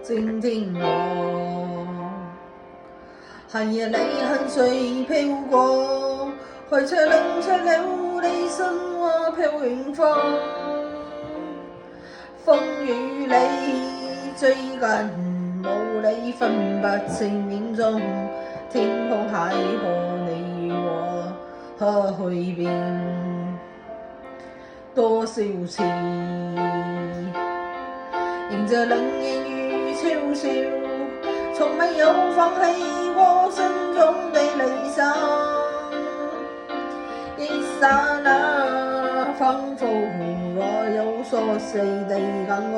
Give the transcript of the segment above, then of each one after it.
靜聽我。寒夜裏恨水飄過，海卻冷卻了你身我飄遠方。風雨裏追趕，無理分不清影蹤，天空海闊你與我可去變多少次，迎着冷言與嘲笑，從沒有放棄過心中的理想。一剎那仿佛若有所思的感覺，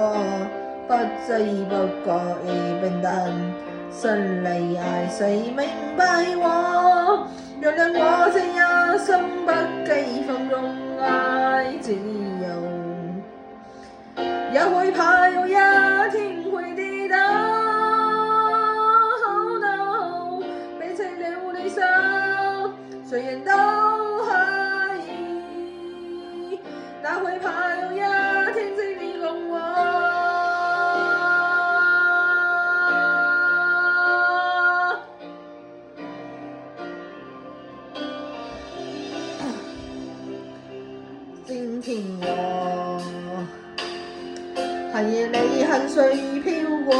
不知不覺已變淡，心裏愛誰明白我？原諒我這一生不羈放縱愛自由，也會怕有一天會跌倒。背棄了理想，誰人都可以，哪會怕有一天只你共我？靜聽我，寒夜裏恨水飄過，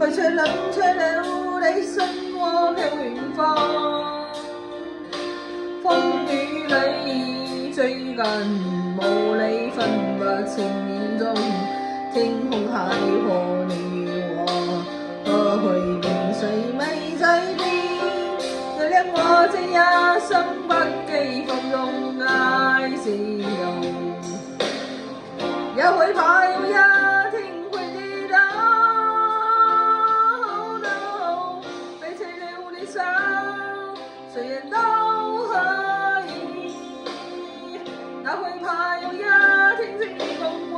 海卻冷卻了你身我飄遠方。風雨裏追趕，無理分不清影蹤，天空海闊你與我可去變，誰沒在變？原諒我這一生不羈放縱愛自由，也會怕有一天會跌倒。背棄了理想，誰人都可以，哪會怕有一天只你共我？